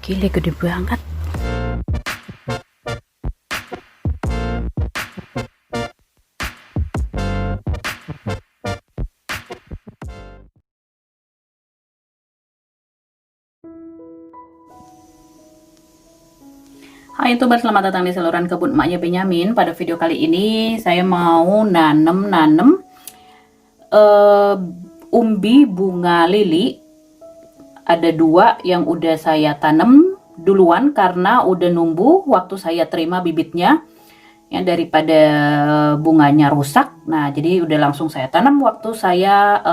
Gile gede banget. Hai YouTuber, selamat datang di saluran kebun emaknya Benyamin. Pada video kali ini saya mau nanem umbi bunga lili. Ada dua yang udah saya tanam duluan karena udah numbuh waktu saya terima bibitnya, ya, daripada bunganya rusak. Nah, jadi udah langsung saya tanam waktu saya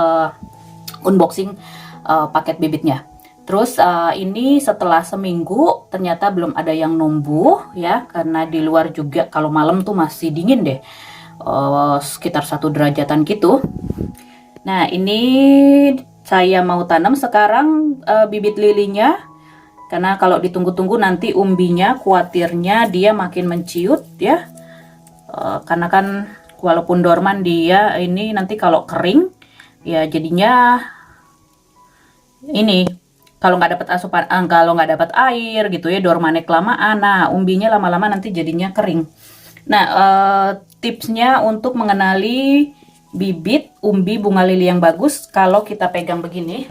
unboxing paket bibitnya. Terus ini setelah seminggu ternyata belum ada yang numbuh, ya, karena di luar juga kalau malam tuh masih dingin deh, sekitar 1 derajatan gitu. Nah, ini saya mau tanam sekarang bibit lilinya, karena kalau ditunggu-tunggu nanti umbinya khawatirnya dia makin menciut, ya, karena kan walaupun dorman dia ini nanti kalau kering ya jadinya ini kalau nggak dapat asupan, kalau nggak dapat air gitu ya, dormannya kelamaan, nah umbinya lama-lama nanti jadinya kering. Nah, tipsnya untuk mengenali bibit umbi bunga lili yang bagus, kalau kita pegang begini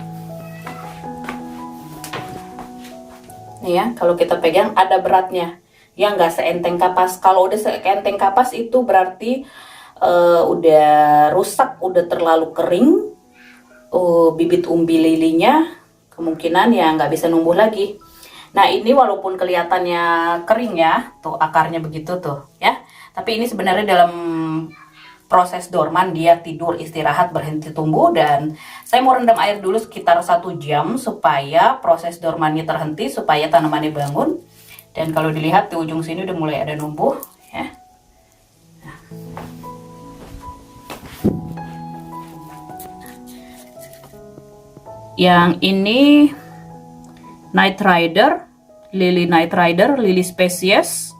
nih ya, kalau kita pegang ada beratnya ya, nggak seenteng kapas. Kalau udah seenteng kapas itu berarti udah rusak, udah terlalu kering. Bibit umbi lilinya kemungkinan ya nggak bisa numbuh lagi. Nah, ini walaupun kelihatannya kering ya, tuh akarnya begitu tuh ya, tapi ini sebenarnya dalam proses dorman, dia tidur istirahat berhenti tumbuh. Dan saya mau rendam air dulu sekitar 1 jam supaya proses dormannya terhenti, supaya tanamannya bangun. Dan kalau dilihat di ujung sini udah mulai ada numbuh ya. Yang ini Night Rider, lili Night Rider, lili spesies.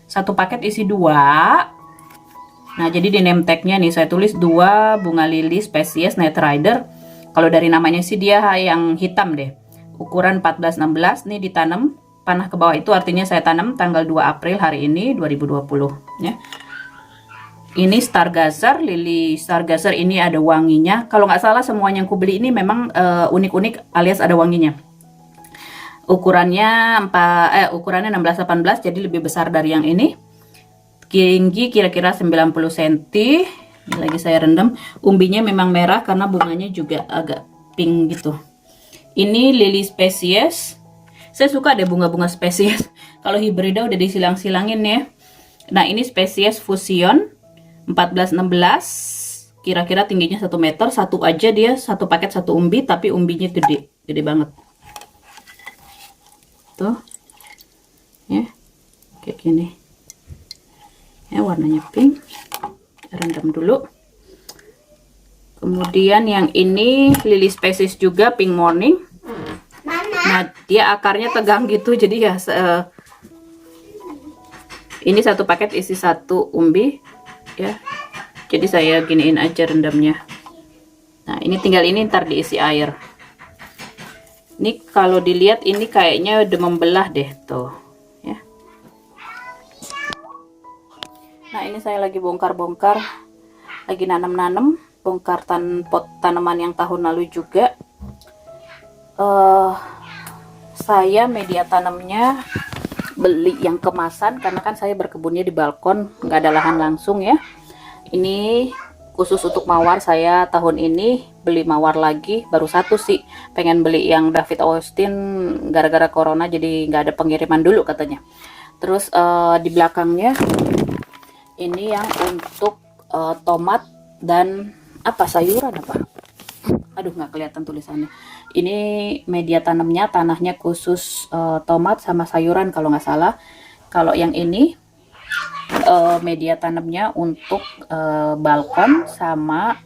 Satu paket isi 2. Nah, jadi di name tag-nya nih saya tulis 2 bunga lili spesies Night Rider. Kalau dari namanya sih dia yang hitam deh. Ukuran 14-16 nih, ditanam panah ke bawah, itu artinya saya tanam tanggal 2 April hari ini 2020 ya. Ini Stargazer, lili Stargazer ini ada wanginya. Kalau nggak salah semuanya yang ku beli ini memang unik-unik alias ada wanginya. Ukurannya ukurannya 16-18, jadi lebih besar dari yang ini. Tinggi kira-kira 90 cm. Ini lagi saya rendam. Umbinya memang merah karena bunganya juga agak pink gitu. Ini lili spesies. Saya suka deh bunga-bunga spesies. Kalau hibrida udah disilang-silangin ya. Nah, ini spesies fusion 14-16, kira-kira tingginya 1 meter. Satu aja dia, satu paket satu umbi, tapi umbinya gede banget tuh ya, kayak gini ya, warnanya pink. Rendam dulu. Kemudian yang ini lili spesies juga, pink morning. Nah, dia akarnya tegang gitu, jadi ya ini satu paket isi 1 umbi ya, jadi saya giniin aja rendamnya. Nah, ini tinggal ini ntar diisi air. Ini kalau dilihat ini kayaknya udah membelah deh tuh ya. Nah, ini saya lagi bongkar-bongkar, lagi nanam-nanam, bongkar pot tanaman yang tahun lalu juga. Saya media tanamnya beli yang kemasan karena kan saya berkebunnya di balkon, nggak ada lahan langsung ya. Ini khusus untuk mawar, saya tahun ini beli mawar lagi, baru 1 sih. Pengen beli yang David Austin, gara-gara corona jadi nggak ada pengiriman dulu katanya. Terus di belakangnya ini yang untuk tomat dan apa, sayuran apa, aduh nggak kelihatan tulisannya. Ini media tanamnya, tanahnya khusus tomat sama sayuran kalau nggak salah. Kalau yang ini media tanamnya untuk balkon sama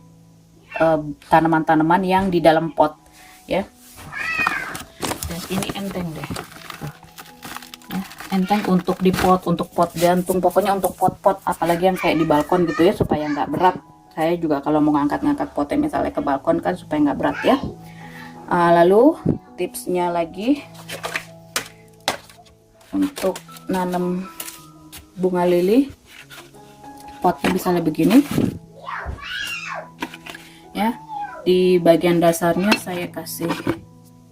tanaman-tanaman yang di dalam pot ya. Dan ini enteng deh ya, enteng untuk di pot, untuk pot gantung, pokoknya untuk pot-pot apalagi yang kayak di balkon gitu ya, supaya nggak berat. Saya juga kalau mau ngangkat-ngangkat potnya misalnya ke balkon kan supaya nggak berat ya. Lalu tipsnya lagi, untuk nanam bunga lili. Potnya misalnya begini ya, di bagian dasarnya saya kasih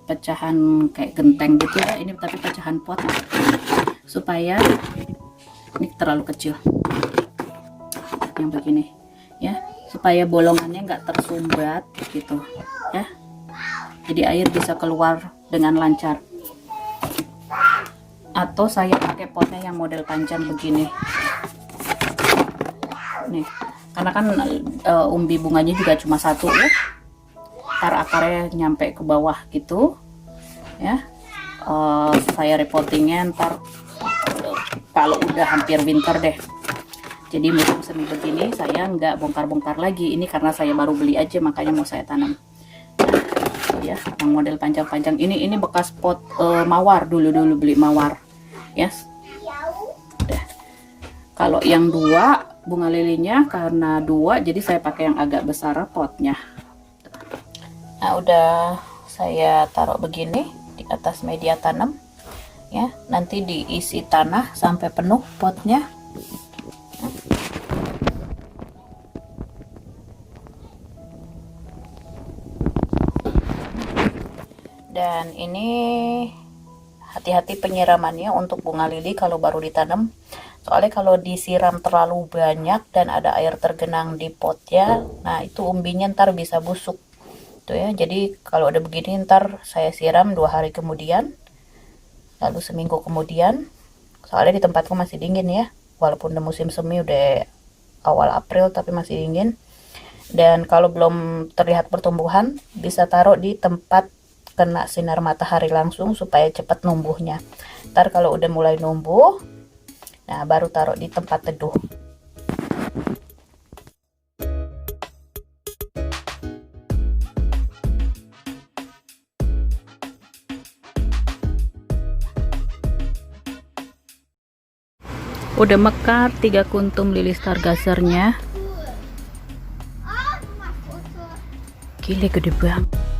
pecahan kayak genteng gitu ya, ini tapi pecahan pot supaya ini terlalu kecil yang begini ya, supaya bolongannya nggak tersumbat gitu ya, jadi air bisa keluar dengan lancar. Atau saya pakai potnya yang model panjang begini nih, karena kan umbi bunganya juga cuma satu ya, akarnya nyampe ke bawah gitu ya. Saya repottingnya ntar kalau udah hampir winter deh, jadi musim semi begini saya nggak bongkar-bongkar lagi, ini karena saya baru beli aja makanya mau saya tanam. Nah, ya yang model panjang-panjang ini bekas pot mawar, dulu beli mawar ya. Kalau yang dua bunga lilinya, karena dua jadi saya pakai yang agak besar potnya. Nah udah saya taruh begini di atas media tanam ya, nanti diisi tanah sampai penuh potnya. Dan ini hati-hati penyiramannya untuk bunga lili kalau baru ditanam, soalnya kalau disiram terlalu banyak dan ada air tergenang di potnya, nah itu umbinya ntar bisa busuk tuh ya. Jadi kalau udah begini ntar saya siram 2 hari kemudian, lalu seminggu kemudian, soalnya di tempatku masih dingin ya, walaupun udah musim semi, udah awal April tapi masih dingin. Dan kalau belum terlihat pertumbuhan, bisa taruh di tempat kena sinar matahari langsung supaya cepat numbuhnya. Ntar kalau udah mulai numbuh, nah baru taruh di tempat teduh. Udah mekar 3 kuntum lili stargazernya. Gile gede banget.